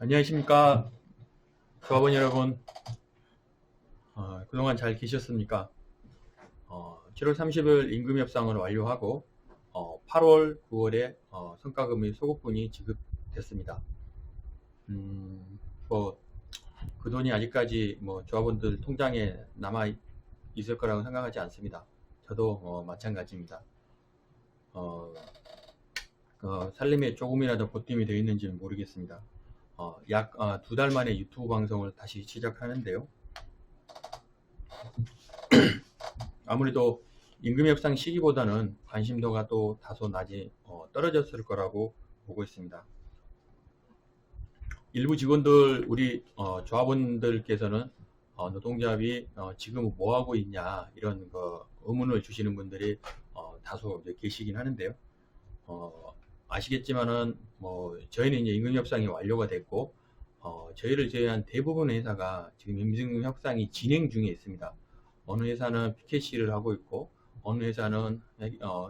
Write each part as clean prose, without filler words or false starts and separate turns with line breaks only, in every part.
안녕하십니까 조합원 여러분. 그동안 잘 계셨습니까? 7월 30일 임금협상을 완료하고 8월 9월에 성과금의 소급분이 지급됐습니다. 뭐 그 돈이 아직까지 조합원들 통장에 남아 있을 거라고 생각하지 않습니다. 저도 마찬가지입니다. 살림에 조금이라도 보탬이 되어 있는지는 모르겠습니다. 약 2달 만에 유튜브 방송을 다시 시작하는데요. 아무래도 임금협상 시기보다는 관심도가 또 다소 낮이 떨어졌을 거라고 보고 있습니다. 일부 직원들, 우리 조합원들께서는 노동조합이 지금 뭐 하고 있냐 이런 의문을 주시는 분들이 다소 이제 계시긴 하는데요. 아시겠지만은 저희는 이제 임금협상이 완료가 됐고 저희를 제외한 대부분의 회사가 지금 임금협상이 진행 중에 있습니다. 어느 회사는 PKC를 하고 있고 어느 회사는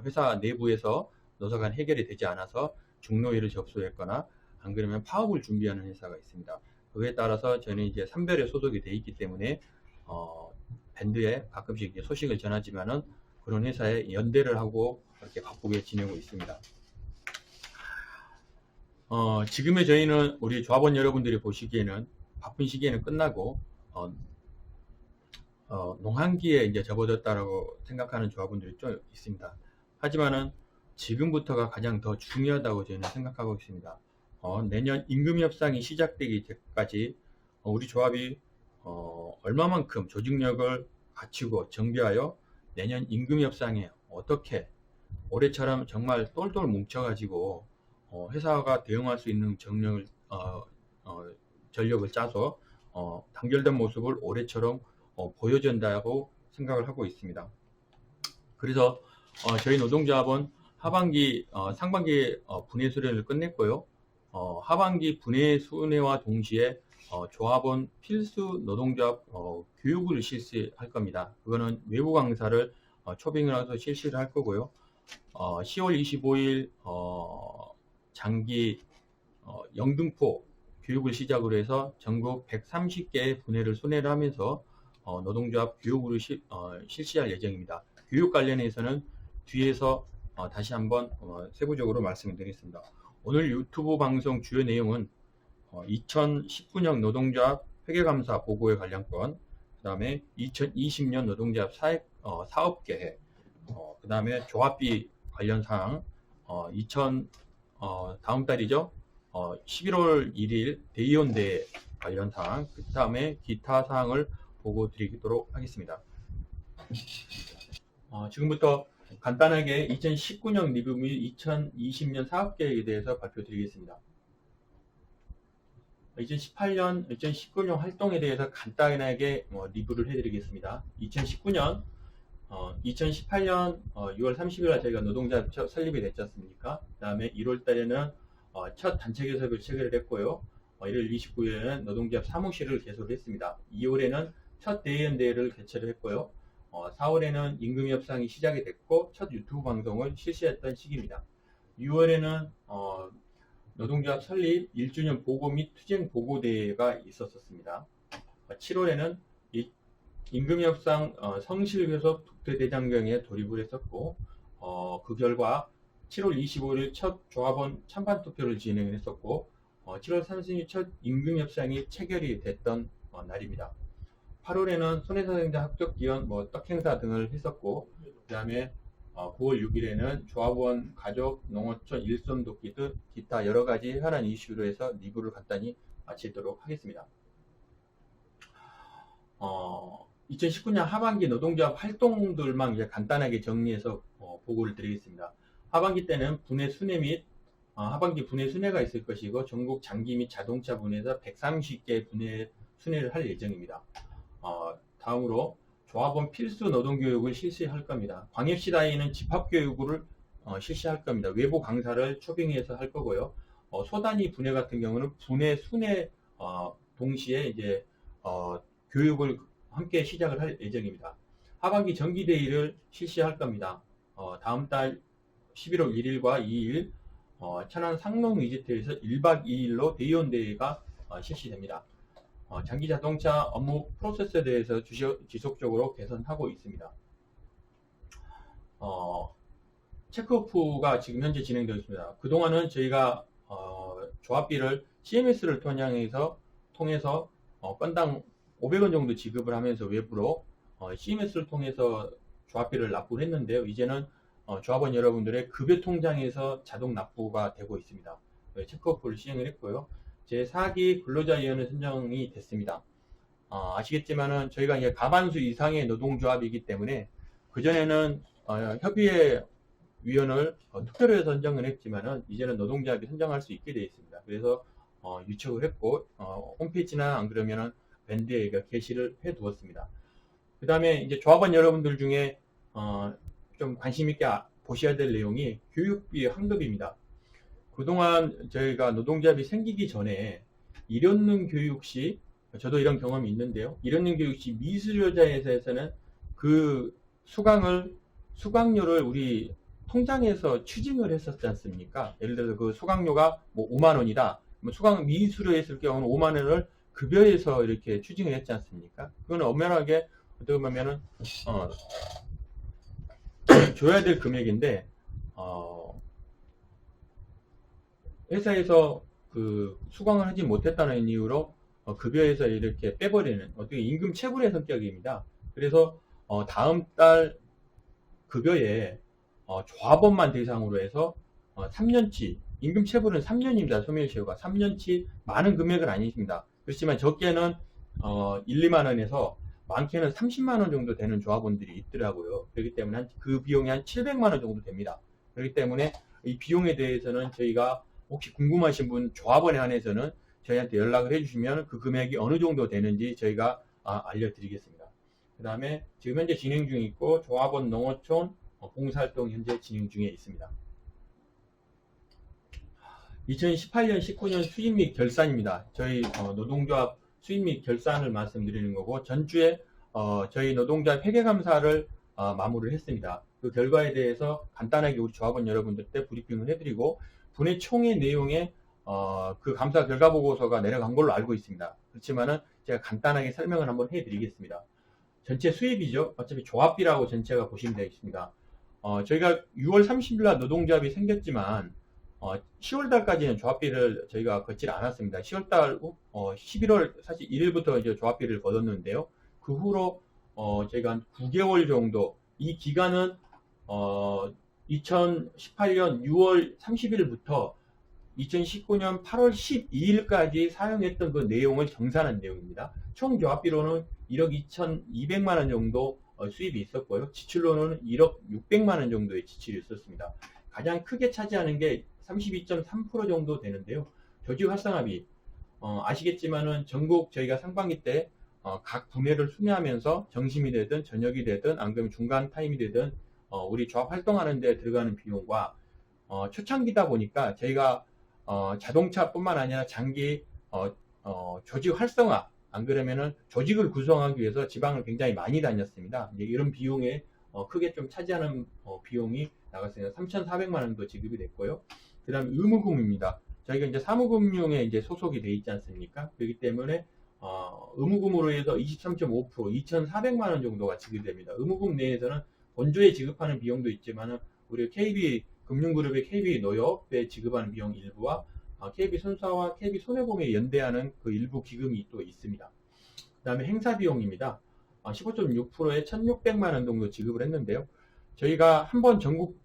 회사 내부에서 노사간 해결이 되지 않아서 중노위를 접수했거나 안 그러면 파업을 준비하는 회사가 있습니다. 그에 따라서 저는 이제 산별에 소속이 되어 있기 때문에 밴드에 가끔씩 소식을 전하지만은 그런 회사에 연대를 하고 이렇게 바쁘게 지내고 있습니다. 지금의 저희는 우리 조합원 여러분들이 보시기에는 바쁜 시기에는 끝나고 농한기에 이제 접어들었다라고 생각하는 조합원들이 좀 있습니다. 하지만은 지금부터가 가장 더 중요하다고 저희는 생각하고 있습니다. 내년 임금협상이 시작되기 전까지 우리 조합이 얼마만큼 조직력을 갖추고 정비하여 내년 임금협상에 어떻게 올해처럼 정말 똘똘 뭉쳐가지고 회사가 대응할 수 있는 전력을 짜서 단결된 모습을 올해처럼 보여준다고 생각을 하고 있습니다. 그래서 저희 노동조합은 하반기 상반기 분해 수련을 끝냈고요. 하반기 분해 수련과 동시에 조합원 필수 노동조합 교육을 실시할 겁니다. 그거는 외부 강사를 초빙을 해서 실시를 할 거고요. 10월 25일 장기 영등포 교육을 시작으로 해서 전국 130개의 분해를 순회를 하면서 노동조합 교육을 실시할 예정입니다. 교육 관련해서는 뒤에서 다시 한번 세부적으로 말씀을 드리겠습니다. 오늘 유튜브 방송 주요 내용은 2019년 노동조합 회계감사 보고에 관련 건, 그 다음에 2020년 노동조합 사업계획, 그 다음에 조합비 관련 사항, 다음 달이죠. 11월 1일 대의원대회 관련 사항, 그 다음에 기타 사항을 보고 드리도록 하겠습니다. 지금부터 간단하게 2019년 리뷰 및 2020년 사업계획에 대해서 발표드리겠습니다. 2018년, 2019년 활동에 대해서 간단하게 리뷰를 해드리겠습니다. 2018년 6월 30일 저희가 노동조합 설립이 됐지 않습니까? 그 다음에 1월 달에는 첫 단체 교섭을 체결을 했고요. 1월 29일에는 노동조합 사무실을 개소를 했습니다. 2월에는 첫 대의원대회를 개최를 했고요. 4월에는 임금협상이 시작이 됐고 첫 유튜브 방송을 실시했던 시기입니다. 6월에는 노동조합 설립 1주년 보고 및 투쟁 보고대회가 있었습니다. 7월에는 임금협상 성실교섭 독대대장경에 돌입을 했었고 그 결과 7월 25일 첫 조합원 찬반 투표를 진행을 했었고 7월 30일 첫 임금협상이 체결이 됐던 날입니다. 8월에는 손해사생자 합격기원 떡행사 등을 했었고 그 다음에 9월 6일에는 조합원 가족 농어촌 일손 돕기 등 기타 여러가지 현안 이슈로 해서 리뷰를 간단히 마치도록 하겠습니다. 2019년 하반기 노동조합 활동들만 이제 간단하게 정리해서 보고를 드리겠습니다. 하반기 때는 분해 순회 및 하반기 분해 순회가 있을 것이고 전국 장기 및 자동차 분해에서 130개 분해 순회를 할 예정입니다. 다음으로 조합원 필수 노동교육을 실시할 겁니다. 광역시 단위는 집합교육을 실시할 겁니다. 외부 강사를 초빙해서 할 거고요. 소단위 분해 같은 경우는 분해 순회 동시에 이제 교육을 함께 시작을 할 예정입니다. 하반기 정기대회를 실시할 겁니다. 다음 달 11월 1일과 2일 천안 상농 위지트에서 1박 2일로 대의원대회가 실시됩니다. 장기 자동차 업무 프로세스에 대해서 지속적으로 개선하고 있습니다. 체크오프가 지금 현재 진행되고 있습니다. 그동안은 저희가 조합비를 CMS를 통해서 건당 500원 정도 지급을 하면서 외부로 CMS를 통해서 조합비를 납부를 했는데요. 이제는 조합원 여러분들의 급여 통장에서 자동 납부가 되고 있습니다. 체크오프를 시행을 했고요. 제4기 근로자위원회 선정이 됐습니다. 아시겠지만은 저희가 이제 과반수 이상의 노동조합이기 때문에 그전에는 협의회 위원을 투표로 선정을 했지만은 이제는 노동조합이 선정할 수 있게 되어 있습니다. 그래서 유척을 했고 홈페이지나 안 그러면은 밴드에 게시를 해 두었습니다. 그 다음에 이제 조합원 여러분들 중에 좀 관심 있게 보셔야 될 내용이 교육비 환급입니다. 그동안 저희가 노동조합이 생기기 전에 일연능 교육 시, 저도 이런 경험이 있는데요. 일연능 교육 시 미수료자에서는 그 수강료를 우리 통장에서 추징을 했었지 않습니까? 예를 들어서 그 수강료가 뭐 5만원이다. 수강 미수료 했을 경우는 5만원을 급여에서 이렇게 추징을 했지 않습니까? 그거는 엄연하게 어떻게 보면은 줘야 될 금액인데 회사에서 그 수강을 하지 못했다는 이유로 급여에서 이렇게 빼버리는 어떻게 임금 체불의 성격입니다. 그래서 다음 달 급여에 조합원만 대상으로 해서 3년치 임금 체불은 3년입니다. 소멸시효가 3년치 많은 금액은 아니십니다. 그렇지만 적게는 1, 2만원에서 많게는 30만원 정도 되는 조합원들이 있더라고요. 그렇기 때문에 그 비용이 한 700만원 정도 됩니다. 그렇기 때문에 이 비용에 대해서는 저희가 혹시 궁금하신 분 조합원에 한해서는 저희한테 연락을 해주시면 그 금액이 어느 정도 되는지 저희가 알려드리겠습니다. 그 다음에 지금 현재 진행 중에 있고 조합원 농어촌 봉사활동 현재 진행 중에 있습니다. 2018년 19년 수입 및 결산입니다. 저희 노동조합 수입 및 결산을 말씀드리는 거고 전주에 저희 노동조합 회계감사를 마무리를 했습니다. 그 결과에 대해서 간단하게 우리 조합원 여러분들 때 브리핑을 해드리고 분의 총의 내용에 그 감사 결과 보고서가 내려간 걸로 알고 있습니다. 그렇지만은 제가 간단하게 설명을 한번 해드리겠습니다. 전체 수입이죠. 어차피 조합비라고 전체가 보시면 되겠습니다. 저희가 6월 30일 날 노동조합이 생겼지만 10월 달까지는 조합비를 저희가 걷질 않았습니다. 10월 달 11월 사실 1일부터 이제 조합비를 걷었는데요. 그 후로 저희가 한 9개월 정도 이 기간은 2018년 6월 30일부터 2019년 8월 12일까지 사용했던 그 내용을 정산한 내용입니다. 총 조합비로는 1억 2,200만원 정도 수입이 있었고요. 지출로는 1억 600만원 정도의 지출이 있었습니다. 가장 크게 차지하는 게 32.3% 정도 되는데요. 조직 활성화비 아시겠지만은 전국 저희가 상반기 때 각 분야를 순회하면서 점심이 되든 저녁이 되든 안 그러면 중간 타임이 되든 우리 조합 활동하는 데 들어가는 비용과 초창기다 보니까 저희가 자동차뿐만 아니라 장기 조직 활성화 안 그러면은 조직을 구성하기 위해서 지방을 굉장히 많이 다녔습니다. 이제 이런 비용에 크게 좀 차지하는 비용이 나갔습니다. 3,400만 원도 지급이 됐고요. 그 다음 의무금입니다. 저희가 이제 사무금융에 이제 소속이 돼 있지 않습니까? 그렇기 때문에 의무금으로 해서 23.5% 2,400만 원 정도가 지급됩니다. 의무금 내에서는 본조에 지급하는 비용도 있지만은 우리 KB 금융그룹의 KB 노협에 지급하는 비용 일부와 KB 손사와 KB 손해보험에 연대하는 그 일부 기금이 또 있습니다. 그 다음에 행사비용입니다. 15.6%에 1,600만 원 정도 지급을 했는데요. 저희가 한번 전국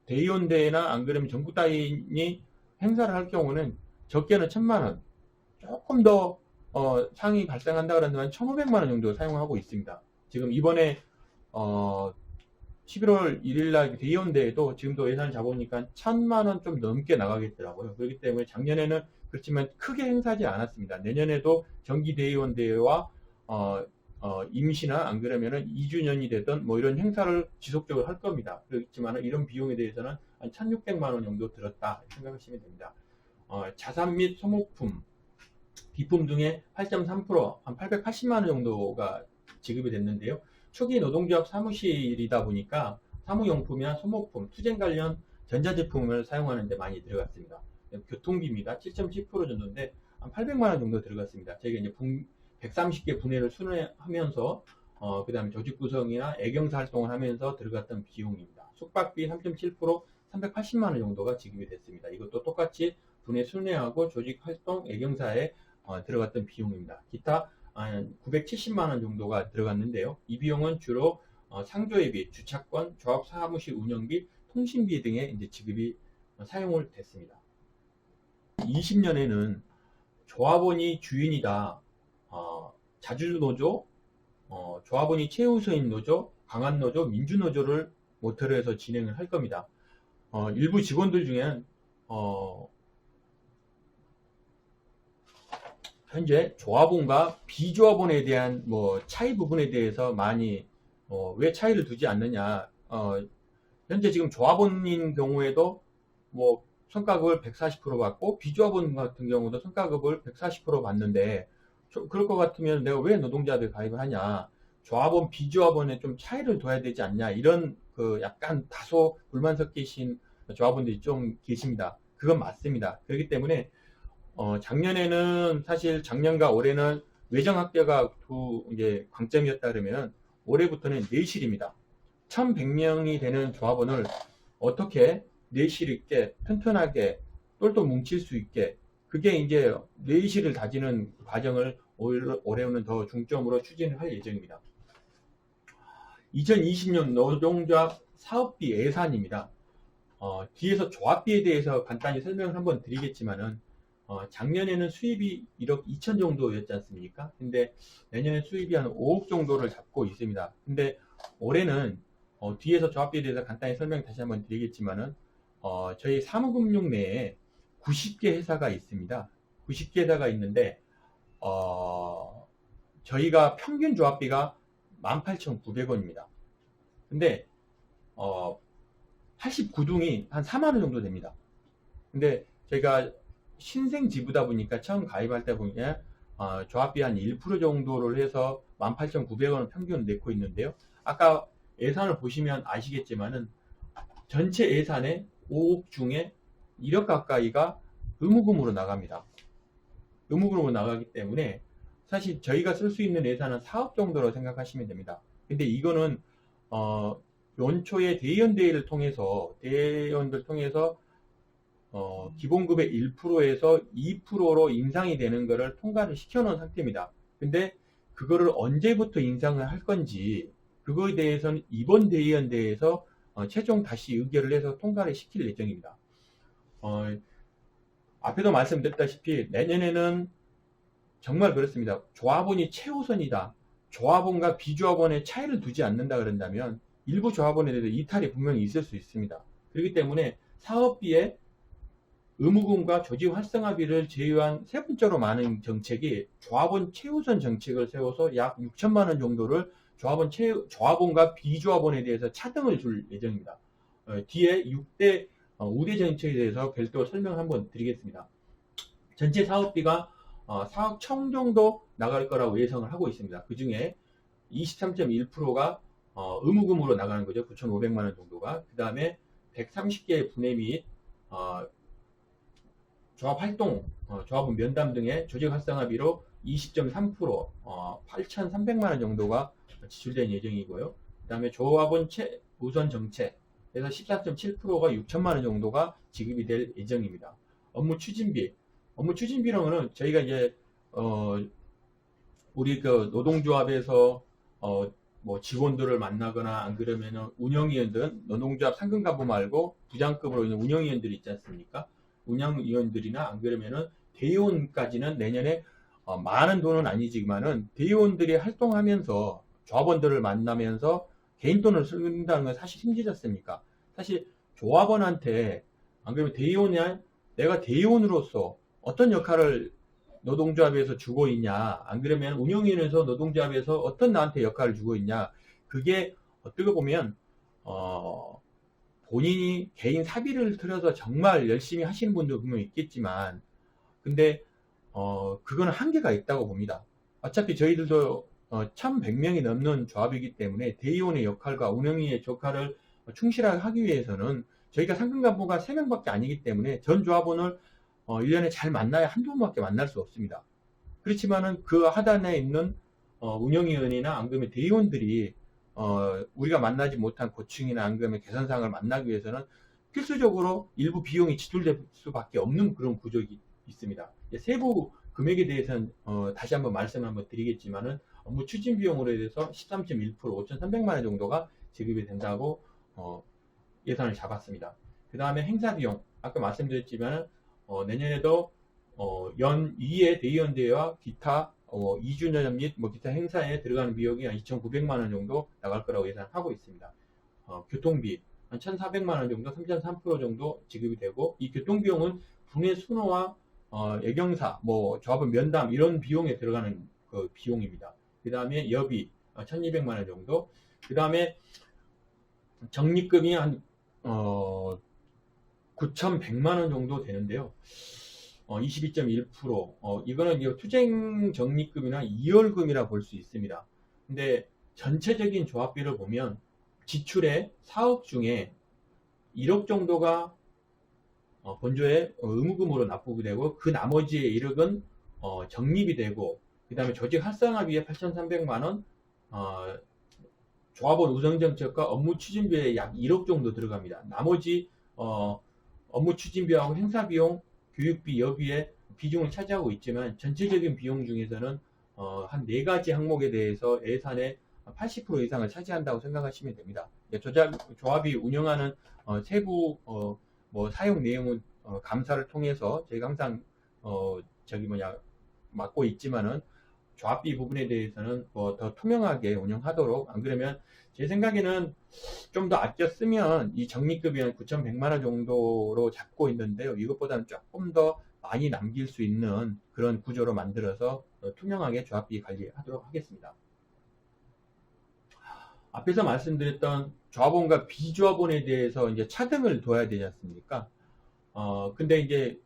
대의원대회나 안 그러면 전국 단위 행사를 할 경우는 적게는 1,000만 원, 조금 더 상이 발생한다 그러면 1,500만 원 정도 사용하고 있습니다. 지금 이번에 11월 1일날 대의원대회도 지금도 예산을 잡으니까 1,000만 원 좀 넘게 나가겠더라고요. 그렇기 때문에 작년에는 그렇지만 크게 행사하지 않았습니다. 내년에도 정기대의원대회와 임시나 안 그러면은 2주년이 되던 뭐 이런 행사를 지속적으로 할 겁니다. 그렇지만 이런 비용에 대해서는 한 1,600만 원 정도 들었다 생각하시면 됩니다. 자산 및 소모품, 비품 등의 8.3% 한 880만 원 정도가 지급이 됐는데요. 초기 노동조합 사무실이다 보니까 사무용품이나 소모품, 투쟁 관련 전자제품을 사용하는 데 많이 들어갔습니다. 교통비입니다. 7.7% 정도인데 한 800만 원 정도 들어갔습니다. 저희가 이제 130개 분해를 순회하면서 그 다음에 조직 구성이나 애경사 활동을 하면서 들어갔던 비용입니다. 숙박비 3.7% 380만 원 정도가 지급이 됐습니다. 이것도 똑같이 분해 순회하고 조직 활동 애경사에 들어갔던 비용입니다. 기타 970만 원 정도가 들어갔는데요. 이 비용은 주로 상조회비, 주차권, 조합 사무실 운영비, 통신비 등에 이제 지급이 사용을 됐습니다. 20년에는 조합원이 주인이다. 자주노조, 조합원이 최우선인 노조, 강한노조, 민주노조를 모토로 해서 진행을 할 겁니다. 일부 직원들 중에는 현재 조합원과 비조합원에 대한 차이 부분에 대해서 많이 왜 차이를 두지 않느냐. 현재 지금 조합원인 경우에도 성과급을 140% 받고 비조합원 같은 경우도 성과급을 140% 받는데 그럴 것 같으면 내가 왜 노동조합에 가입을 하냐. 조합원, 비조합원에 좀 차이를 둬야 되지 않냐. 이런 약간 다소 불만 섞이신 조합원들이 좀 계십니다. 그건 맞습니다. 그렇기 때문에 작년에는 사실 작년과 올해는 외정학교가 이제 강점이었다 그러면 올해부터는 내실입니다. 1100명이 되는 조합원을 어떻게 내실 있게 튼튼하게 똘똘 뭉칠 수 있게 그게 이제 내실을 다지는 과정을 올해는 더 중점으로 추진을 할 예정입니다. 2020년 노동조합 사업비 예산입니다. 뒤에서 조합비에 대해서 간단히 설명을 한번 드리겠지만은 작년에는 수입이 1억 2천 정도였지 않습니까? 근데 내년에 수입이 한 5억 정도를 잡고 있습니다. 근데 올해는 뒤에서 조합비에 대해서 간단히 설명 다시 한번 드리겠지만은 저희 사무금융 내에 90개 회사가 있습니다. 90개 회사가 있는데 저희가 평균 조합비가 18,900원입니다. 근데 89동이 한 4만원 정도 됩니다. 근데 저희가 신생 지부다 보니까 처음 가입할 때 보면 조합비 한 1% 정도를 해서 18,900원을 평균 내고 있는데요. 아까 예산을 보시면 아시겠지만은 전체 예산의 5억 중에 1억 가까이가 의무금으로 나갑니다. 의무금으로 나가기 때문에 사실 저희가 쓸 수 있는 예산은 4억 정도로 생각하시면 됩니다. 근데 이거는 연초에 대의원대회를 통해서 대의원들 통해서 기본급의 1%에서 2%로 인상이 되는 것을 통과를 시켜놓은 상태입니다. 근데 그거를 언제부터 인상을 할 건지 그거에 대해서는 이번 대의원대회에서 최종 다시 의결을 해서 통과를 시킬 예정입니다. 앞에도 말씀드렸다시피 내년에는 정말 그렇습니다. 조합원이 최우선이다. 조합원과 비조합원의 차이를 두지 않는다 그런다면 일부 조합원에 대해서 이탈이 분명히 있을 수 있습니다. 그렇기 때문에 사업비에 의무금과 조직 활성화비를 제외한 세 번째로 많은 정책이 조합원 최우선 정책을 세워서 약 6천만 원 정도를 조합원과 비조합원에 대해서 차등을 줄 예정입니다. 뒤에 6대 5대 정책에 대해서 별도로 설명을 한번 드리겠습니다. 전체 사업비가 4억 1천 정도 나갈 거라고 예상을 하고 있습니다. 그 중에 23.1%가 의무금으로 나가는 거죠. 9,500만 원 정도가. 그 다음에 130개 분해 및 조합 활동, 조합원 면담 등의 조직 활성화비로 20.3%, 8,300만 원 정도가 지출된 예정이고요. 그 다음에 조합원 우선 정책에서 14.7%가 6천만 원 정도가 지급이 될 예정입니다. 업무 추진비로는 저희가 이제 우리 노동조합에서 직원들을 만나거나 안 그러면은 운영위원들, 노동조합 상근간부 말고 부장급으로 있는 운영위원들이 있지 않습니까? 운영위원들이나 안 그러면은 대의원까지는 내년에 많은 돈은 아니지만은 대의원들이 활동하면서 조합원들을 만나면서 개인 돈을 쓴다는 건 사실 힘들지 않습니까? 사실 조합원한테 안 그러면 내가 대의원으로서 어떤 역할을 노동조합에서 주고 있냐, 안 그러면 운영위원회에서 노동조합에서 어떤 나한테 역할을 주고 있냐, 그게 어떻게 보면 본인이 개인 사비를 들여서 정말 열심히 하시는 분도 분명히 있겠지만 근데 그거는 한계가 있다고 봅니다. 어차피 저희들도 1100명이 넘는 조합이기 때문에 대의원의 역할과 운영위의 역할을 충실하게 하기 위해서는 저희가 상근간부가 3명밖에 아니기 때문에 전 조합원을 1년에 잘 만나야 한두 번밖에 만날 수 없습니다. 그렇지만은 그 하단에 있는 운영위원이나 안금의 대의원들이 우리가 만나지 못한 고충이나 안금의 개선사항을 만나기 위해서는 필수적으로 일부 비용이 지출될 수밖에 없는 그런 구조가 있습니다. 세부 금액에 대해서는 다시 한번 말씀을 한번 드리겠지만은 업무 추진 비용으로 해서 13.1% 5,300만 원 정도가 지급이 된다고 예산을 잡았습니다. 그 다음에 행사 비용, 아까 말씀드렸지만 내년에도 연 2회 대의원 대회와 기타 2주년 및 기타 행사에 들어가는 비용이 한 2,900만 원 정도 나갈 거라고 예상하고 있습니다. 교통비 한 1,400만 원 정도, 3.3% 정도 지급이 되고, 이 교통비용은 분해 순호와 예경사, 조합원 면담 이런 비용에 들어가는 그 비용입니다. 그 다음에 여비 1,200만 원 정도, 그 다음에 적립금이 한 9,100만 원 정도 되는데요. 22.1%. 이거는 투쟁 적립금이나 이월금이라 볼 수 있습니다. 근데 전체적인 조합비를 보면 지출의 4억 중에 1억 정도가 본조에 의무금으로 납부가 되고, 그 나머지의 1억은 적립이 되고, 그 다음에 조직 활성화비에 8,300만 원, 조합원 우선정책과 업무 추진비에 약 1억 정도 들어갑니다. 나머지 업무 추진비하고 행사비용, 교육비, 여비의 비중을 차지하고 있지만, 전체적인 비용 중에서는 한 4가지 항목에 대해서 예산의 80% 이상을 차지한다고 생각하시면 됩니다. 조합이 운영하는 세부 사용 내용은 감사를 통해서 저희가 항상 맡고 있지만은, 조합비 부분에 대해서는 더 투명하게 운영하도록, 안 그러면 제 생각에는 좀 더 아껴 쓰면 이 적립금이 한 9,100만 원 정도로 잡고 있는데요. 이것보다는 조금 더 많이 남길 수 있는 그런 구조로 만들어서 투명하게 조합비 관리하도록 하겠습니다. 앞에서 말씀드렸던 조합원과 비조합원에 대해서 이제 차등을 둬야 되지 않습니까? 근데 이제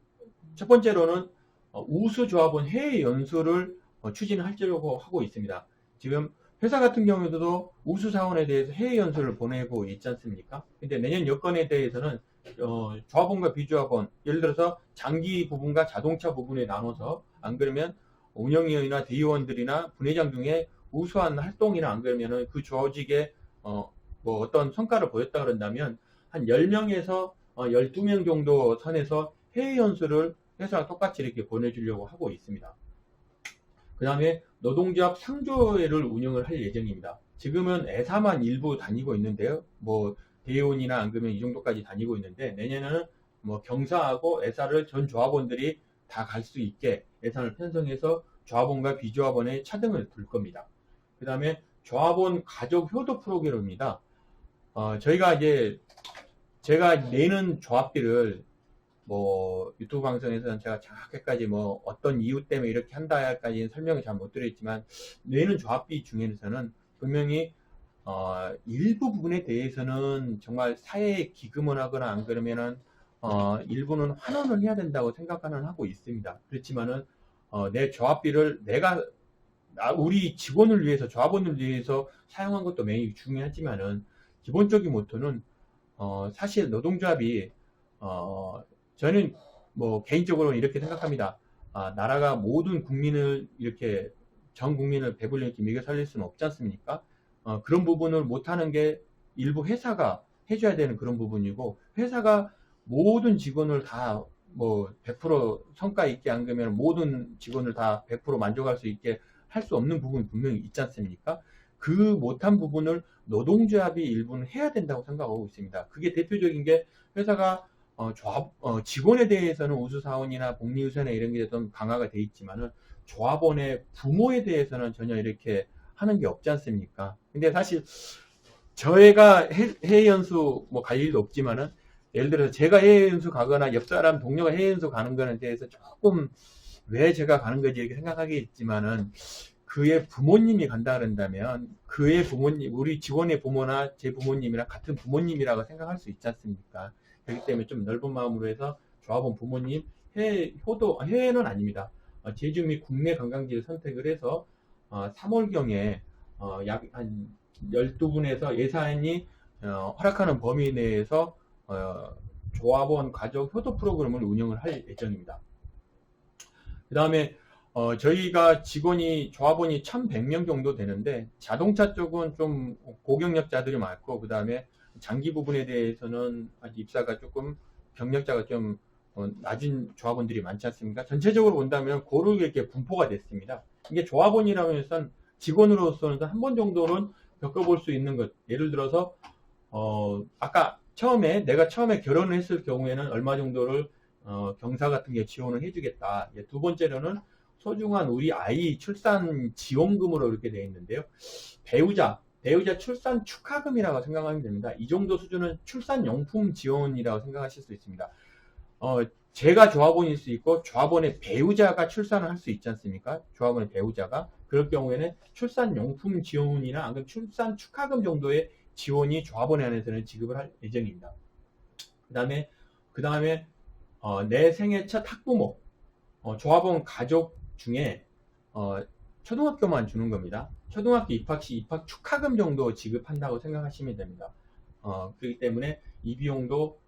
첫 번째로는 우수 조합원 해외 연수를 추진하려고 하고 있습니다. 지금 회사 같은 경우에도 우수 사원에 대해서 해외 연수를 보내고 있지 않습니까? 근데 내년 여건에 대해서는 조합원과 비조합원, 예를 들어서 장기 부분과 자동차 부분에 나눠서, 안 그러면 운영위원이나 대의원들이나 분회장 중에 우수한 활동이나, 안 그러면은 그 조직에 어떤 성과를 보였다 그런다면 한 10명에서 12명 정도 선에서 해외 연수를 회사랑 똑같이 이렇게 보내주려고 하고 있습니다. 그 다음에 노동조합 상조회를 운영을 할 예정입니다. 지금은 애사만 일부 다니고 있는데요. 대의원이나 안 그러면 이 정도까지 다니고 있는데, 내년에는 경사하고 애사를 전 조합원들이 다 갈 수 있게 예산을 편성해서 조합원과 비조합원의 차등을 둘 겁니다. 그 다음에 조합원 가족 효도 프로그램입니다. 제가 내는 조합비를 유튜브 방송에서는 제가 정확하게까지 어떤 이유 때문에 이렇게 한다까지는 설명을 잘 못 드렸지만, 내는 조합비 중에서는 분명히 일부 부분에 대해서는 정말 사회에 기금을 하거나, 안 그러면은 일부는 환원을 해야 된다고 생각은 하고 있습니다. 그렇지만은 내 조합비를 우리 직원을 위해서, 조합원을 위해서 사용한 것도 매우 중요하지만은, 기본적인 모토는 사실 노동조합이 저는 개인적으로 이렇게 생각합니다. 나라가 모든 국민을 이렇게 전 국민을 배불리 이렇게 먹여 살릴 수는 없지 않습니까? 그런 부분을 못하는 게 일부 회사가 해줘야 되는 그런 부분이고, 회사가 모든 직원을 다 100% 성과 있게, 안 그러면 모든 직원을 다 100% 만족할 수 있게 할 수 없는 부분이 분명히 있지 않습니까? 그 못한 부분을 노동조합이 일부는 해야 된다고 생각하고 있습니다. 그게 대표적인 게, 회사가 직원에 대해서는 우수사원이나 복리후생이나 이런 게 좀 강화가 돼 있지만은, 조합원의 부모에 대해서는 전혀 이렇게 하는 게 없지 않습니까? 근데 사실 저희가 해외 연수 갈 일도 없지만은, 예를 들어서 제가 해외 연수 가거나 옆 사람 동료가 해외 연수 가는 거에 대해서 조금 왜 제가 가는 거지 이렇게 생각하겠지만은, 그의 부모님이 간다 그런다면 그의 부모님, 우리 직원의 부모나 제 부모님이랑 같은 부모님이라고 생각할 수 있지 않습니까? 그렇기 때문에 좀 넓은 마음으로 해서 조합원 부모님 해외는 아닙니다. 제주 및 국내 관광지를 선택을 해서 3월경에 약 한 12분에서 예산이 허락하는 범위 내에서 조합원 가족 효도 프로그램을 운영을 할 예정입니다. 그 다음에 저희가 직원이 조합원이 1100명 정도 되는데 자동차 쪽은 좀 고경력자들이 많고 그 다음에 장기 부분에 대해서는 아직 입사가 조금 경력자가 좀 낮은 조합원들이 많지 않습니까? 전체적으로 본다면 고르게 이렇게 분포가 됐습니다. 이게 조합원이라고 해서 직원으로서는 한 번 정도는 겪어볼 수 있는 것. 예를 들어서 아까 내가 처음에 결혼을 했을 경우에는 얼마 정도를 경사 같은 게 지원을 해주겠다. 두 번째로는 소중한 우리 아이 출산 지원금으로 이렇게 되어 있는데요. 배우자 출산 축하금이라고 생각하면 됩니다. 이 정도 수준은 출산용품 지원이라고 생각하실 수 있습니다. 제가 조합원일 수 있고 조합원의 배우자가 출산을 할 수 있지 않습니까? 조합원의 배우자가. 그럴 경우에는 출산용품 지원이나 아니면 출산 축하금 정도의 지원이 조합원에 한해서는 지급을 할 예정입니다. 그 다음에 내 생애 첫 학부모, 조합원 가족 중에 초등학교만 주는 겁니다. 초등학교 입학 시 입학 축하금 정도 지급한다고 생각하시면 됩니다. 그렇기 때문에 이 비용도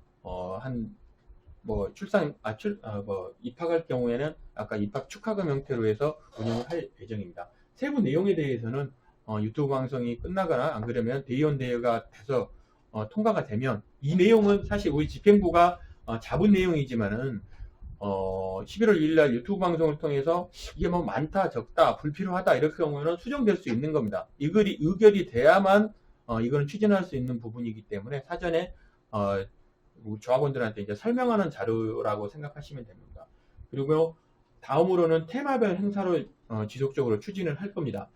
입학할 경우에는 아까 입학 축하금 형태로 해서 운영을 할 예정입니다. 세부 내용에 대해서는 유튜브 방송이 끝나거나 안 그러면 대의원 대회가 돼서 통과가 되면 이 내용은 사실 우리 집행부가 잡은 내용이지만은 11월 1일 날 유튜브 방송을 통해서 이게 뭐 많다, 적다, 불필요하다 이렇게 경우에는 수정될 수 있는 겁니다. 의결이 돼야만 이거는 추진할 수 있는 부분이기 때문에 사전에 조합원들한테 이제 설명하는 자료라고 생각하시면 됩니다. 그리고 다음으로는 테마별 행사를 지속적으로 추진을 할 겁니다.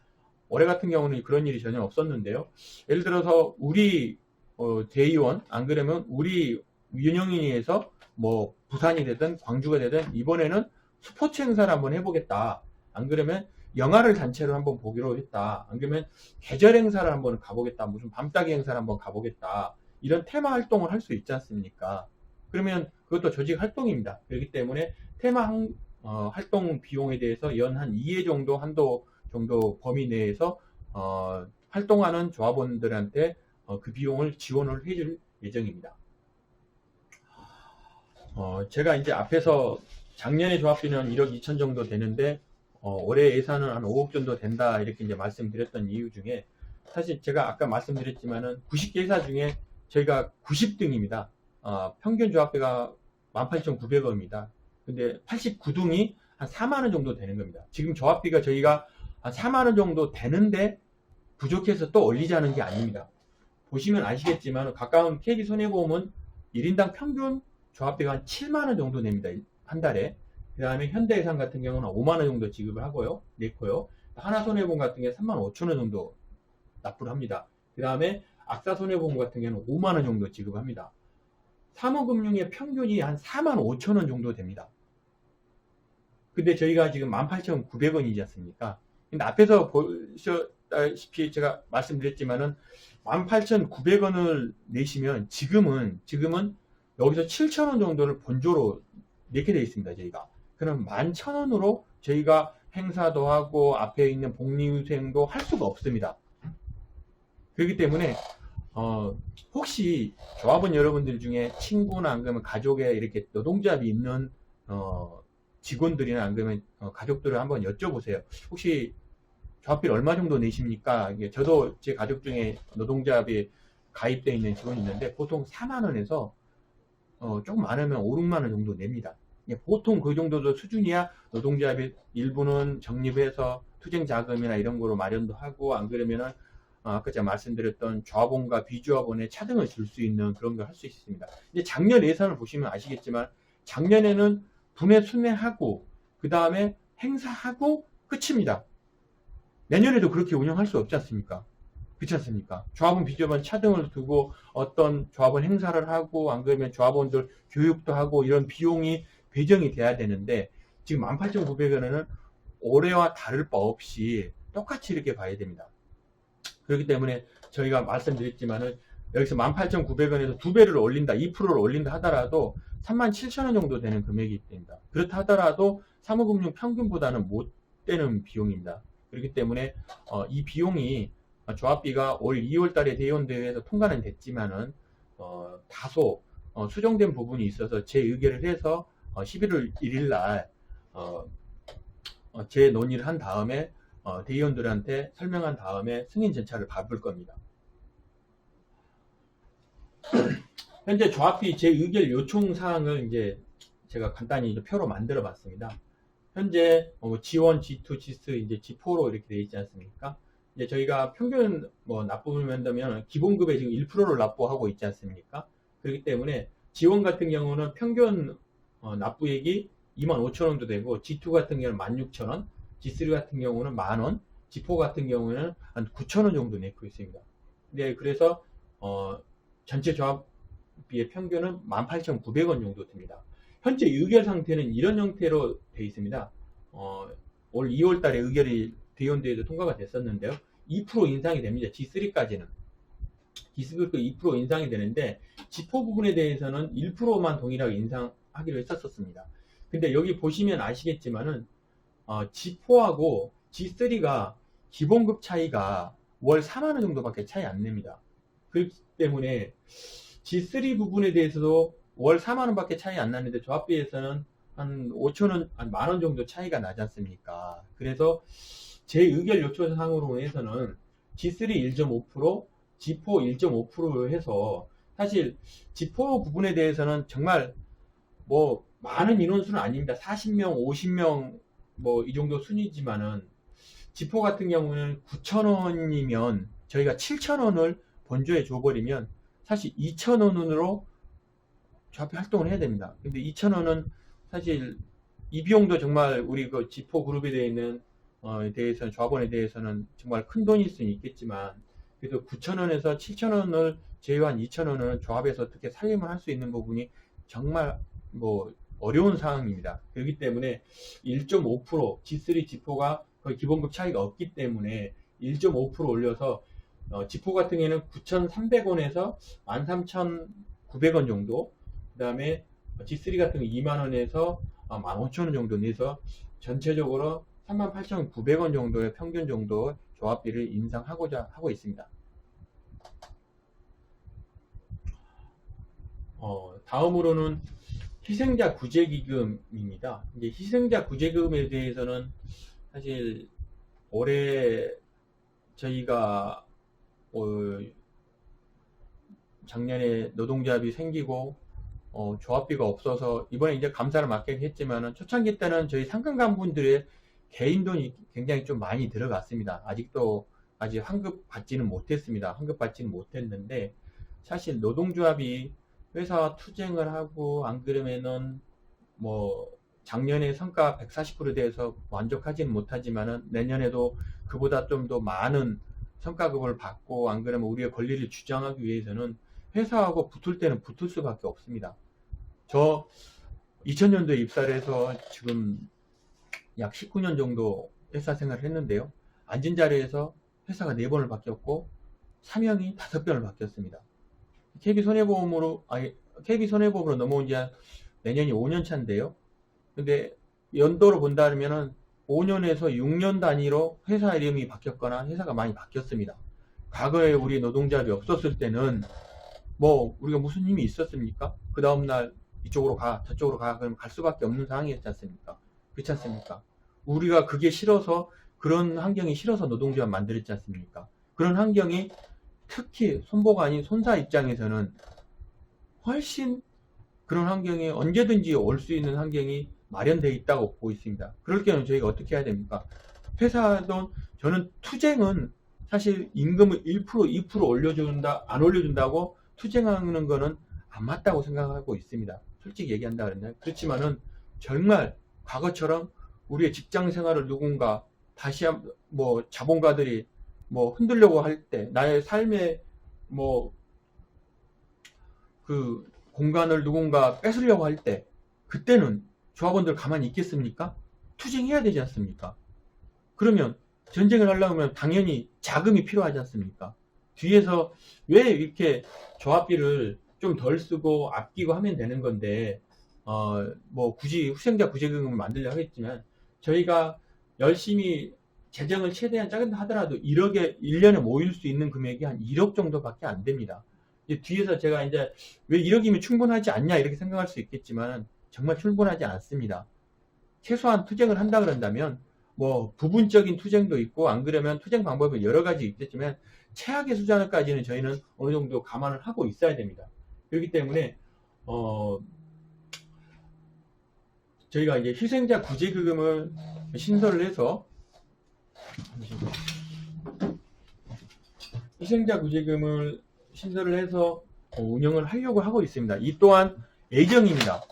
올해 같은 경우는 그런 일이 전혀 없었는데요. 예를 들어서 우리 대의원 안 그러면 우리 윤영인위에서 뭐 부산이 되든 광주가 되든 이번에는 스포츠 행사를 한번 해보겠다. 안 그러면 영화를 단체로 한번 보기로 했다. 안 그러면 계절 행사를 한번 가보겠다. 무슨 밤따기 행사를 한번 가보겠다. 이런 테마 활동을 할 수 있지 않습니까? 그러면 그것도 조직 활동입니다. 그렇기 때문에 테마 활동 비용에 대해서 연 한 2회 정도 한도 정도 범위 내에서 활동하는 조합원들한테 그 비용을 지원을 해줄 예정입니다. 제가 이제 앞에서 작년에 조합비는 1억 2천 정도 되는데 올해 예산은 한 5억 정도 된다 이렇게 이제 말씀드렸던 이유 중에 사실 제가 아까 말씀드렸지만은 90개 회사 중에 저희가 90등입니다. 평균 조합비가 18,900원입니다. 근데 89등이 한 4만원 정도 되는 겁니다. 지금 조합비가 저희가 한 4만원 정도 되는데 부족해서 또 올리자는 게 아닙니다. 보시면 아시겠지만 가까운 KB손해보험은 1인당 평균 조합비가 한 7만원 정도 냅니다. 한 달에. 그 다음에 현대해상 같은 경우는 5만원 정도 지급을 하고요. 냈고요. 하나손해보험 같은 경우는 3만 5천원 정도 납부를 합니다. 그 다음에 악사손해보험 같은 경우는 5만원 정도 지급합니다. 사모금융의 평균이 한 4만 5천원 정도 됩니다. 근데 저희가 지금 18,900원이지 않습니까? 근데 앞에서 보셨다시피 제가 말씀드렸지만은 18,900원을 내시면 지금은 여기서 7,000원 정도를 본조로 내게 되어 있습니다. 저희가. 그럼 11,000원으로 저희가 행사도 하고 앞에 있는 복리후생도 할 수가 없습니다. 그렇기 때문에 혹시 조합원 여러분들 중에 친구나 안 그러면 가족에 이렇게 노동조합이 있는 직원들이나 안 그러면 가족들을 한번 여쭤보세요. 혹시 조합비를 얼마 정도 내십니까? 저도 제 가족 중에 노동조합에 가입되어 있는 직원이 있는데 보통 4만원에서 조금 많으면 5, 6만원 정도 냅니다. 보통 그 정도 수준이야 노동조합이 일부는 적립해서 투쟁자금이나 이런 거로 마련도 하고 안 그러면은 아까 제가 말씀드렸던 조합원과 비조합원의 차등을 줄 수 있는 그런 걸 할 수 있습니다. 이제 작년 예산을 보시면 아시겠지만 작년에는 분해 순회하고 그 다음에 행사하고 끝입니다. 내년에도 그렇게 운영할 수 없지 않습니까? 그렇지 않습니까? 조합원 비조합원 차등을 두고 어떤 조합원 행사를 하고 안 그러면 조합원들 교육도 하고 이런 비용이 배정이 돼야 되는데 지금 18,900원은 올해와 다를 바 없이 똑같이 이렇게 봐야 됩니다. 그렇기 때문에 저희가 말씀드렸지만은 여기서 18,900원에서 2배를 올린다, 2%를 올린다 하더라도 37,000원 정도 되는 금액이 됩니다. 그렇다 하더라도 사무금융 평균보다는 못 되는 비용입니다. 그렇기 때문에 이 비용이 조합비가 올 2월 달에 대의원대회에서 통과는 됐지만은 다소 수정된 부분이 있어서 제 의결을 해서 11월 1일 날 재논의를 한 다음에 대의원들한테 설명한 다음에 승인 절차를 밟을 겁니다. 현재 조합비 재의결 요청 사항을 이제 제가 간단히 표로 만들어 봤습니다. 현재 G1, G2, G3, 이제 G4로 이렇게 되어 있지 않습니까? 이제 저희가 평균 납부를 한다면 기본급에 지금 1%를 납부하고 있지 않습니까? 그렇기 때문에 G1 같은 경우는 평균 납부액이 25,000원도 되고, G2 같은 경우는 16,000원, G3 같은 경우는 만원, G4 같은 경우는 한 9,000원 정도 내고 있습니다. 네, 그래서 전체 조합비의 평균은 18,900원 정도 됩니다. 현재 의결 상태는 이런 형태로 되어 있습니다. 올 2월 달에 의결이 대의원대회에서 통과가 됐었는데요. 2% 인상이 됩니다. G3까지는. G3도 2% 인상이 되는데, G4 부분에 대해서는 1%만 동일하게 인상하기로 했었습니다. 근데 여기 보시면 아시겠지만은, G4하고 G3가 기본급 차이가 월 4만원 정도밖에 차이 안 냅니다. 그렇기 때문에 G3 부분에 대해서도 월 4만원 밖에 차이 안 나는데 조합비에서는 한 5천원, 한 만원 정도 차이가 나지 않습니까? 그래서 제 의결 요청상으로 해서는 G3 1.5%, G4 1.5%로 해서, 사실 G4 부분에 대해서는 정말 많은 인원수는 아닙니다. 40명, 50명 이 정도 순이지만은, G4 같은 경우는 9,000원이면 저희가 7,000원을 번조해 줘버리면 사실 2,000원으로 조합비 활동을 해야 됩니다. 근데 2,000원은 사실 이 비용도 정말 우리 그 G4 그룹에 대해 있는 대해서는, 조합원에 대해서는 정말 큰 돈일 수는 있겠지만, 그래도 9,000원에서 7,000원을 제외한 2,000원은 조합에서 어떻게 살림을 할 수 있는 부분이 정말 어려운 상황입니다. 그렇기 때문에 1.5% G3, G4가 거의 기본급 차이가 없기 때문에 1.5% 올려서 G4 같은 경우에는 9,300원에서 13,900원 정도, 그 다음에 G3 같은 경우 2만원에서 15,000원 정도 내서 전체적으로 38,900원 정도의 평균 정도 조합비를 인상하고자 하고 있습니다. 다음으로는 희생자 구제기금입니다. 이제 희생자 구제기금에 대해서는 사실 올해 저희가 작년에 노동조합이 생기고 조합비가 없어서 이번에 이제 감사를 맡긴 했지만은, 초창기 때는 저희 상근간분들의 개인 돈이 굉장히 좀 많이 들어갔습니다. 아직 환급 받지는 못했습니다. 환급 받지는 못했는데, 사실 노동조합이 회사와 투쟁을 하고, 안 그러면은 작년에 성과 140%에 대해서 만족하지는 못하지만은 내년에도 그보다 좀 더 많은 성과급을 받고, 안 그러면 우리의 권리를 주장하기 위해서는 회사하고 붙을 때는 붙을 수밖에 없습니다. 저 2000년도에 입사를 해서 지금 약 19년 정도 회사 생활을 했는데요. 앉은 자리에서 회사가 4번을 바뀌었고 사명이 5번을 바뀌었습니다. KB손해보험으로 넘어온 지 내년이 5년 차인데요. 근데 연도로 본다면은 5년에서 6년 단위로 회사 이름이 바뀌었거나 회사가 많이 바뀌었습니다. 과거에 우리 노동자들이 없었을 때는 우리가 무슨 힘이 있었습니까? 그 다음날 이쪽으로 가, 저쪽으로 가, 그러면 갈 수밖에 없는 상황이었지 않습니까? 그렇지 않습니까? 우리가 그게 싫어서, 그런 환경이 싫어서 노동조합 만들었지 않습니까? 그런 환경이 특히 손보가 아닌 손사 입장에서는 훨씬 그런 환경이 언제든지 올 수 있는 환경이 마련되어 있다고 보고 있습니다. 그럴 경우는 저희가 어떻게 해야 됩니까? 회사도, 저는 투쟁은 사실 임금을 1%, 2% 올려준다, 안 올려준다고 투쟁하는 거는 안 맞다고 생각하고 있습니다. 솔직히 얘기한다 그랬나요? 그렇지만은 정말 과거처럼 우리의 직장 생활을 누군가 다시 자본가들이 흔들려고 할 때, 나의 삶의 그 공간을 누군가 뺏으려고 할 때, 그때는 조합원들 가만히 있겠습니까? 투쟁해야 되지 않습니까? 그러면 전쟁을 하려면 당연히 자금이 필요하지 않습니까? 뒤에서 왜 이렇게 조합비를 좀 덜 쓰고 아끼고 하면 되는 건데, 굳이 희생자 구제금을 만들려고 하겠지만, 저희가 열심히 재정을 최대한 짜긴다 하더라도 1년에 모일 수 있는 금액이 한 1억 정도밖에 안 됩니다. 뒤에서 제가 이제 왜 1억이면 충분하지 않냐 이렇게 생각할 수 있겠지만, 정말 충분하지 않습니다. 최소한 투쟁을 한다 그런다면 뭐 부분적인 투쟁도 있고 안 그러면 투쟁 방법이 여러 가지 있겠지만 최악의 수단까지는 저희는 어느 정도 감안을 하고 있어야 됩니다. 그렇기 때문에 저희가 이제 희생자 구제기금을 신설을 해서 희생자 구제금을 신설을 해서 운영을 하려고 하고 있습니다. 이 또한 예정입니다.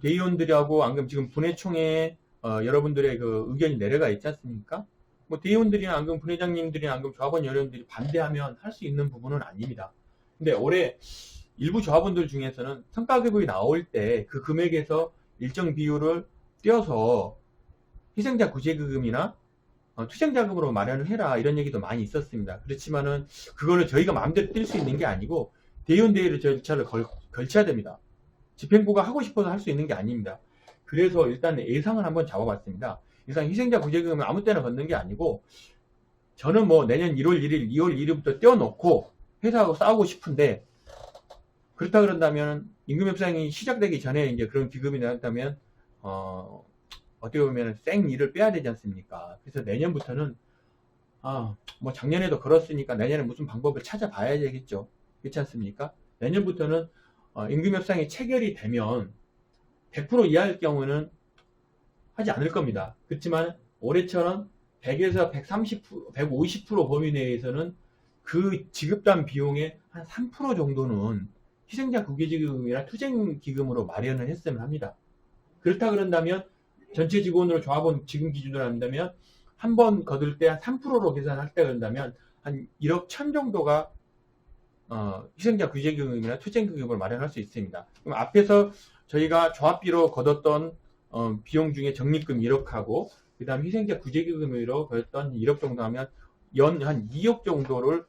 대의원들하고 안 그러면 지금 분회총회에 여러분들의 그 의견이 내려가 있지 않습니까? 뭐 대의원들이나 안 그러면 분회장님들이나 안 그러면 조합원 여러분들이 반대하면 할 수 있는 부분은 아닙니다. 근데 올해 일부 조합원들 중에서는 성과급이 나올 때 그 금액에서 일정 비율을 떼어서 희생자 구제기금이나 투쟁자금으로 마련을 해라 이런 얘기도 많이 있었습니다. 그렇지만은 그거는 저희가 마음대로 뛸 수 있는 게 아니고 대의원 대의를 절차를 걸쳐야 됩니다. 집행부가 하고 싶어서 할 수 있는 게 아닙니다. 그래서 일단 예상을 한번 잡아봤습니다. 예상 희생자 구제금은 아무 때나 걷는 게 아니고 저는 뭐 내년 1월 1일, 2월 1일부터 떼어놓고 회사하고 싸우고 싶은데 그렇다 그런다면 임금 협상이 시작되기 전에 이제 그런 기금이 나왔다면 어떻게 보면 생 일을 빼야 되지 않습니까? 그래서 내년부터는 뭐 작년에도 걸었으니까 내년에 무슨 방법을 찾아봐야 되겠죠. 그렇지 않습니까? 내년부터는 임금 협상이 체결이 되면 100% 이하일 경우는 하지 않을 겁니다. 그렇지만 올해처럼 100에서 130%, 150% 범위 내에서는 그 지급된 비용의 한 3% 정도는 희생자 구제기금이나 투쟁기금으로 마련을 했으면 합니다. 그렇다 그런다면 전체 직원으로 조합원 지금 기준으로 한다면 한 번 거둘 때 한 3%로 계산할 때 그런다면 한 1억 1천 정도가 희생자 구제기금이나 투쟁기금을 마련할 수 있습니다. 그럼 앞에서 저희가 조합비로 거뒀던 비용 중에 적립금 1억하고 그 다음 희생자 구제기금으로 거뒀던 1억 정도 하면 연 한 2억 정도를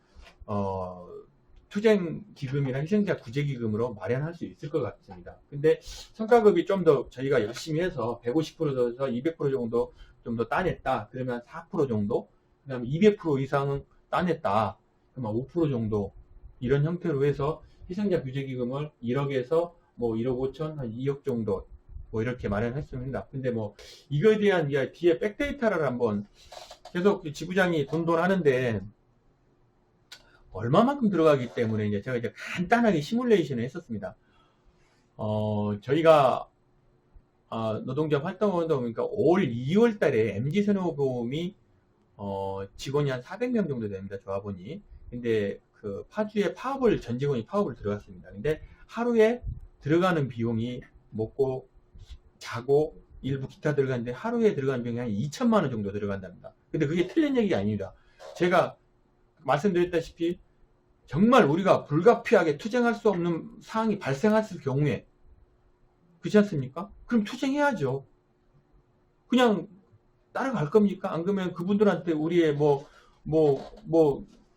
투쟁기금이나 희생자 구제기금으로 마련할 수 있을 것 같습니다. 근데 성과급이 좀 더 저희가 열심히 해서 150%에서 200% 정도 좀 더 따냈다. 그러면 4% 정도, 그 다음에 200% 이상은 따냈다. 그러면 5% 정도 이런 형태로 해서 희생자 구제기금을 1억에서 뭐 1억 5천, 한 2억 정도 뭐 이렇게 마련했습니다. 근데 뭐 이거에 대한 뒤에 백데이터를 한번 계속 지부장이 돈 하는데 얼마만큼 들어가기 때문에 이제 제가 간단하게 시뮬레이션을 했었습니다. 저희가 노동조합 활동을 하다 보니까 올 2월 달에 MG선호보험이 직원이 한 400명 정도 됩니다. 조합원이. 근데 그 파주에 전 직원이 파업을 들어갔습니다. 근데 하루에 들어가는 비용이 먹고 자고 일부 기타 들어가는데 하루에 들어가는 비용이 한 2천만 원 정도 들어간답니다. 근데 그게 틀린 얘기가 아닙니다. 제가 말씀드렸다시피 정말 우리가 불가피하게 투쟁할 수 없는 상황이 발생했을 경우에 그렇지 않습니까? 그럼 투쟁해야죠. 그냥 따라갈 겁니까? 안 그러면 그분들한테 우리의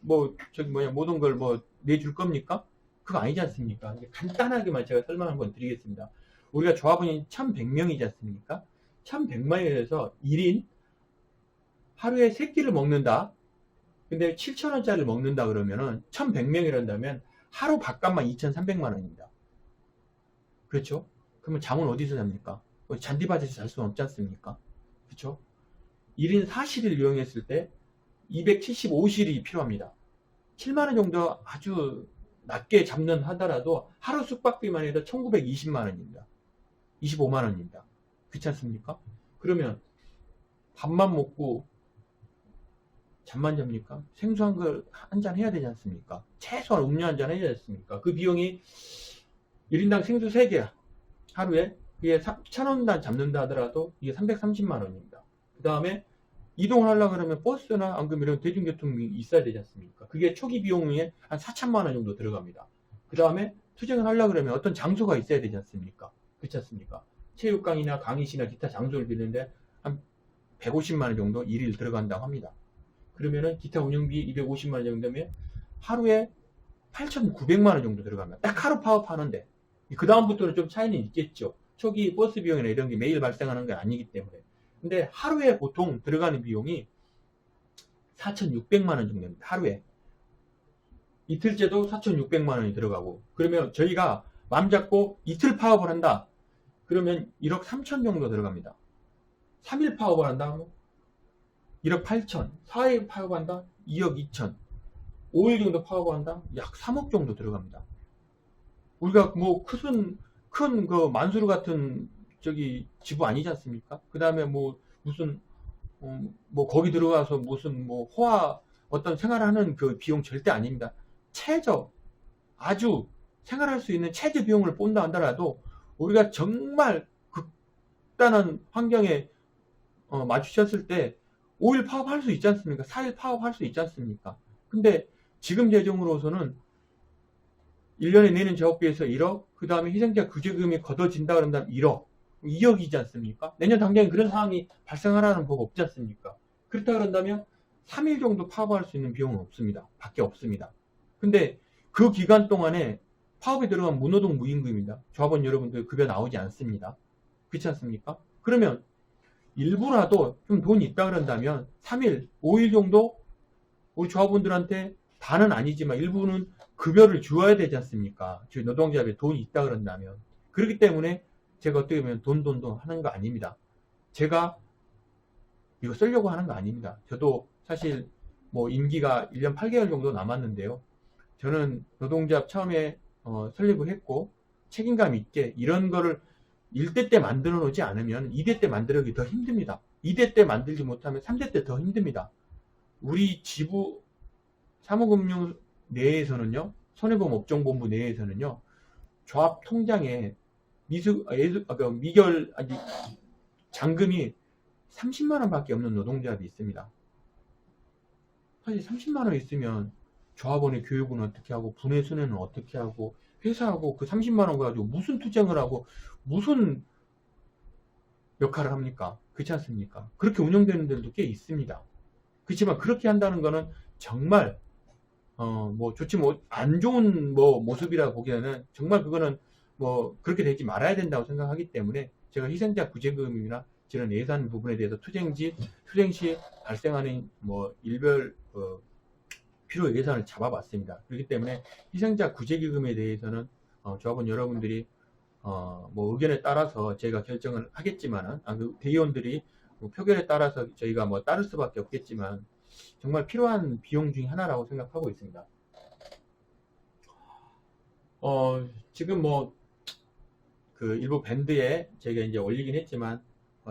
모든 걸 내줄 겁니까? 그거 아니지 않습니까? 간단하게만 제가 설명 한번 드리겠습니다. 우리가 조합원이 1100명이지 않습니까? 1100명에서 1인 하루에 3끼를 먹는다. 근데 7,000원짜리를 먹는다 그러면은 1100명이란다면 하루 밥값만 2,300만 원입니다. 그렇죠? 그러면 잠은 어디서 잡니까? 잔디밭에서 잘 수는 없지 않습니까? 그렇죠? 1인 4실을 이용했을 때 275실이 필요합니다. 7만 원 정도 아주 낮게 잡는 하더라도 하루 숙박비만 해도 1920만 원입니다. 25만 원입니다. 그렇지 않습니까? 그러면 밥만 먹고 잠만 잡니까? 생수 한 잔 해야 되지 않습니까? 최소한 음료 한 잔 해야 되지 않습니까? 그 비용이 1인당 생수 3개 하루에 그게 1,000원당 잡는다 하더라도 이게 330만 원입니다. 그 다음에 이동을 하려고 그러면 버스나 안 그러면 이런 대중교통이 있어야 되지 않습니까? 그게 초기 비용에 한 4천만 원 정도 들어갑니다. 그 다음에 투쟁을 하려고 그러면 어떤 장소가 있어야 되지 않습니까? 그렇지 않습니까? 체육관이나 강의실이나 기타 장소를 빌리는데 한 150만 원 정도 일일 들어간다고 합니다. 그러면은 기타 운영비 250만 원 정도면 하루에 8,900만 원 정도 들어갑니다. 딱 하루 파업하는데. 그 다음부터는 좀 차이는 있겠죠. 초기 버스 비용이나 이런 게 매일 발생하는 게 아니기 때문에. 근데 하루에 보통 들어가는 비용이 4,600만 원 정도입니다. 하루에. 이틀째도 4,600만 원이 들어가고. 그러면 저희가 마음 잡고 이틀 파업을 한다. 그러면 1억 3천 정도 들어갑니다. 3일 파업을 한다. 1억 8천, 4일 파업한다? 2억 2천, 5일 정도 파업한다? 약 3억 정도 들어갑니다. 우리가 뭐 큰 그 만수르 같은 저기 지부 아니지 않습니까? 그 다음에 뭐 무슨 뭐 거기 들어가서 무슨 뭐 호화 어떤 생활하는 그 비용 절대 아닙니다. 최저 아주 생활할 수 있는 최저 비용을 본다 한다라도 우리가 정말 극단한 환경에 마주쳤을 때 5일 파업할 수 있지 않습니까? 4일 파업할 수 있지 않습니까? 근데 지금 재정으로서는 1년에 내는 재업비에서 1억, 그 다음에 희생자 구제금이 걷어진다 그런다면 1억, 2억이지 않습니까? 내년 당장에 그런 상황이 발생하라는 법 없지 않습니까? 그렇다 그런다면 3일 정도 파업할 수 있는 비용은 없습니다. 밖에 없습니다. 근데 그 기간 동안에 파업에 들어간 무노동 무임금입니다. 조합원 여러분들 급여 나오지 않습니다. 그렇지 않습니까? 그러면 일부라도 좀 돈이 있다 그런다면 3일, 5일 정도 우리 조합원들한테 다는 아니지만 일부는 급여를 주어야 되지 않습니까? 노동조합에 돈이 있다 그런다면. 그렇기 때문에 제가 어떻게 보면 돈 하는 거 아닙니다. 제가 이거 쓰려고 하는 거 아닙니다. 저도 사실 뭐 임기가 1년 8개월 정도 남았는데요. 저는 노동조합 처음에 설립을 했고 책임감 있게 이런 거를 1대 때 만들어 놓지 않으면 2대 때 만들기 더 힘듭니다. 2대 때 만들지 못하면 3대 때 더 힘듭니다. 우리 지부 사무금융 내에서는요, 손해보험업종본부 내에서는요, 조합 통장에 미결 잔금이 30만원 밖에 없는 노동조합이 있습니다. 사실 30만원 있으면 조합원의 교육은 어떻게 하고 분해 순회는 어떻게 하고 회사하고 그 30만원 가지고 무슨 투쟁을 하고 무슨 역할을 합니까? 그렇지 않습니까? 그렇게 운영되는 데도 꽤 있습니다. 그렇지만 그렇게 한다는 거는 정말 뭐 좋지 안 좋은 뭐 모습이라고 보기에는 정말 그거는 뭐 그렇게 되지 말아야 된다고 생각하기 때문에 제가 희생자 구제금이나 이런 예산 부분에 대해서 투쟁 시 발생하는 뭐 일별 필요 예산을 잡아봤습니다. 그렇기 때문에 희생자 구제기금에 대해서는 조합원 여러분들이 뭐 의견에 따라서 저희가 결정을 하겠지만은 그 대의원들이 뭐 표결에 따라서 저희가 뭐 따를 수밖에 없겠지만 정말 필요한 비용 중에 하나라고 생각하고 있습니다. 지금 뭐 그 일부 밴드에 제가 이제 올리긴 했지만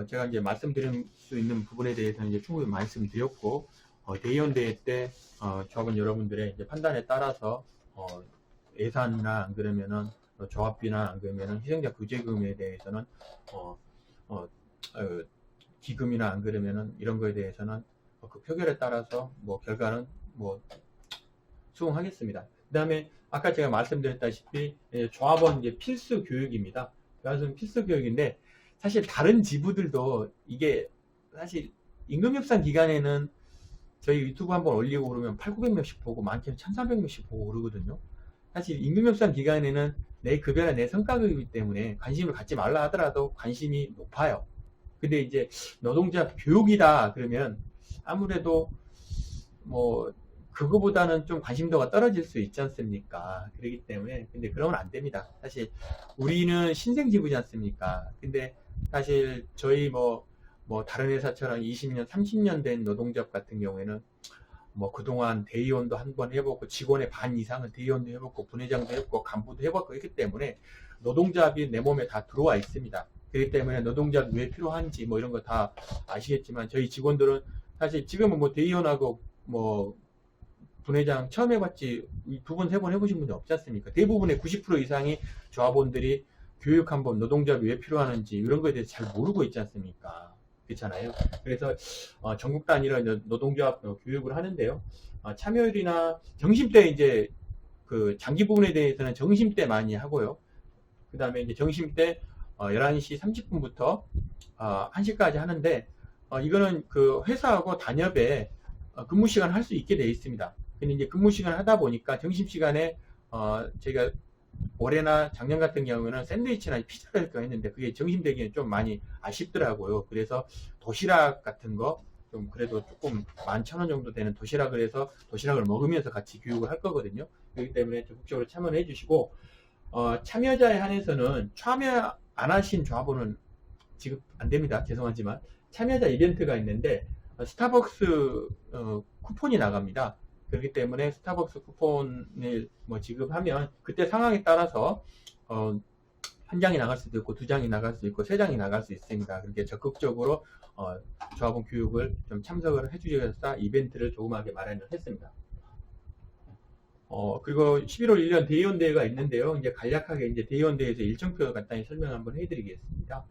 제가 이제 말씀드릴 수 있는 부분에 대해서는 이제 충분히 말씀드렸고 대의원대회 때 조합원 여러분들의 이제 판단에 따라서 예산이나 안 그러면은 조합비나 안 그러면은 희생자 구제금에 대해서는 기금이나 안 그러면은 이런 거에 대해서는 그 표결에 따라서 뭐 결과는 뭐 수긍하겠습니다. 그 다음에 아까 제가 말씀드렸다시피 조합원 이제 필수 교육입니다. 그래서 필수 교육인데 사실 다른 지부들도 이게 사실 임금협상 기간에는 저희 유튜브 한번 올리고 그러면 8,900명씩 보고 많게는 1,300명씩 보고 그러거든요. 사실 임금협상 기간에는 내 급여나 내 성과급이기 때문에 관심을 갖지 말라 하더라도 관심이 높아요. 근데 이제 노동자 교육이다 그러면 아무래도 뭐 그거보다는 좀 관심도가 떨어질 수 있지 않습니까? 그렇기 때문에 근데 그러면 안 됩니다. 사실 우리는 신생지부지 않습니까? 근데 사실 저희 뭐 다른 회사처럼 20년, 30년 된 노동조합 같은 경우에는 뭐 그동안 대의원도 한번 해보고 직원의 반 이상은 대의원도 해보고 분회장도 해보고 간부도 해보고 있기 때문에 노동조합이 내 몸에 다 들어와 있습니다. 그렇기 때문에 노동조합 왜 필요한지 뭐 이런 거 다 아시겠지만 저희 직원들은 사실 지금은 뭐 대의원하고 뭐 분회장 처음 해봤지 2번, 3번 해보신 분이 없지 않습니까? 대부분의 90% 이상이 조합원들이 교육 한번 노동조합이 왜 필요하는지 이런 거에 대해서 잘 모르고 있지 않습니까? 그렇잖아요. 그래서 전국 단위로 노동조합 교육을 하는데요. 참여율이나 정심때 이제 그 장기 부분에 대해서는 정심때 많이 하고요. 그 다음에 이제 정심때 11시 30분부터 1시까지 하는데 이거는 그 회사하고 단협에 근무 시간 할 수 있게 되어 있습니다. 근데 이제 근무 시간 하다 보니까 점심시간에 제가 올해나 작년 같은 경우는 샌드위치나 피자를 할까 했는데 그게 점심되기엔 좀 많이 아쉽더라고요. 그래서 도시락 같은 거 좀 그래도 조금 11,000원 정도 되는 도시락을 해서 도시락을 먹으면서 같이 교육을 할 거거든요. 그렇기 때문에 적극적으로 참여를 해주시고 참여자에 한해서는 참여 안 하신 조합원은 지급 안 됩니다. 죄송하지만 참여자 이벤트가 있는데 스타벅스 쿠폰이 나갑니다. 그렇기 때문에 스타벅스 쿠폰을 뭐 지급하면 그때 상황에 따라서 한 장이 나갈 수도 있고 두 장이 나갈 수 있고 세 장이 나갈 수 있습니다. 그렇게 적극적으로 조합원 교육을 좀 참석을 해주셔서 이벤트를 조그맣게 마련을 했습니다. 그리고 11월 1년 대의원 대회가 있는데요. 이제 간략하게 이제 대의원 대회에서 일정표 간단히 설명 한번 해드리겠습니다.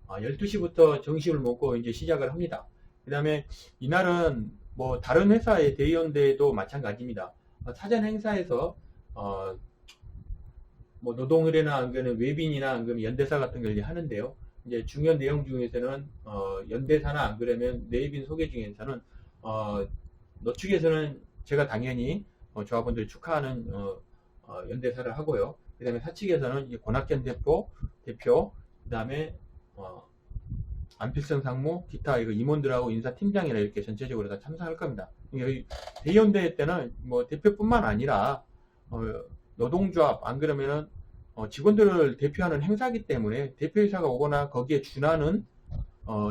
12시부터 정식을 먹고 이제 시작을 합니다. 그 다음에 이날은 뭐 다른 회사의 대의원 대회도 마찬가지입니다. 사전 행사에서 뭐 노동의뢰나 안 그러면 외빈이나 안 그러면 연대사 같은 걸 하는데요. 이제 중요한 내용 중에서는 연대사나 안 그러면 내빈 소개 중에서는 노측에서는 제가 당연히 조합원들 축하하는 연대사를 하고요. 그 다음에 사측에서는 이제 권학견 대표, 그 다음에 안필성 상무, 기타 이거 임원들하고 인사팀장이나 이렇게 전체적으로 다 참석할 겁니다. 대의원대회 때는 뭐 대표뿐만 아니라 노동조합 안 그러면은 직원들을 대표하는 행사기 때문에 대표이사가 오거나 거기에 준하는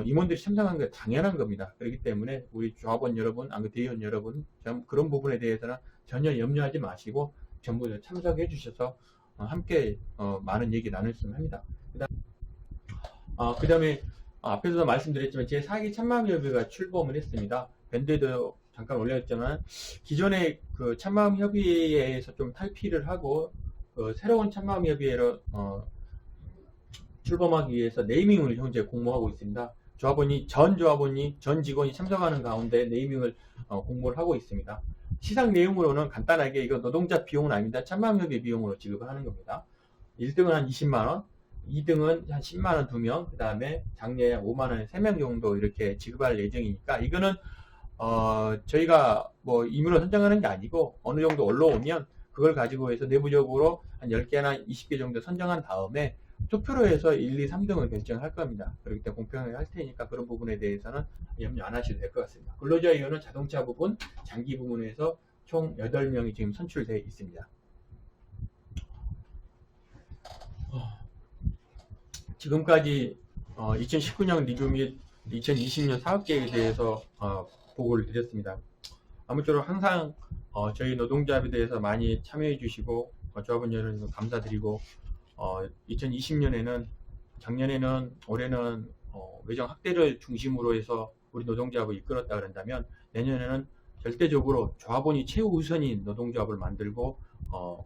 임원들이 참석하는 게 당연한 겁니다. 그렇기 때문에 우리 조합원 여러분, 대의원 여러분 그런 부분에 대해서는 전혀 염려하지 마시고 전부 참석해 주셔서 함께 많은 얘기 나눴으면 합니다. 그 다음에 앞에서도 말씀드렸지만 제4기 참마음협의회가 출범을 했습니다. 밴드도 잠깐 올렸지만 기존의 그 참마음협의회에서 좀 탈피를 하고 새로운 참마음협의회로 출범하기 위해서 네이밍을 현재 공모하고 있습니다. 전 직원이 참석하는 가운데 네이밍을 공모를 하고 있습니다. 시상 내용으로는 간단하게 이거 노동자 비용은 아닙니다. 참마음협의회 비용으로 지급을 하는 겁니다. 1등은 한 20만원, 2등은 한 10만원 2명, 그 다음에 장려에 5만원 3명 정도 이렇게 지급할 예정이니까 이거는 저희가 뭐 임의로 선정하는 게 아니고 어느 정도 올라오면 그걸 가지고 해서 내부적으로 한 10개나 20개 정도 선정한 다음에 투표로 해서 1, 2, 3등을 결정할 겁니다. 그렇기 때문에 공평하게 할 테니까 그런 부분에 대해서는 염려 안 하셔도 될 것 같습니다. 근로자위원은 자동차 부분, 장기 부문에서 총 8명이 지금 선출되어 있습니다. 지금까지 2019년 리뷰 및 2020년 사업계획에 대해서 보고를 드렸습니다. 아무쪼록 항상 저희 노동조합에 대해서 많이 참여해 주시고 조합원 여러분 감사드리고 2020년에는 작년에는 올해는 외정 확대를 중심으로 해서 우리 노동조합을 이끌었다 그런다면 내년에는 절대적으로 조합원이 최우선인 노동조합을 만들고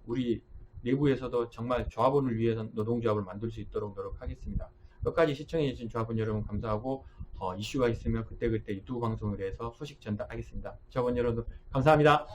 우리 내부에서도 정말 조합원을 위해서 노동조합을 만들 수 있도록 노력하겠습니다. 끝까지 시청해주신 조합원 여러분 감사하고 이슈가 있으면 그때그때 유튜브 방송을 해서 소식 전달하겠습니다. 조합원 여러분 감사합니다.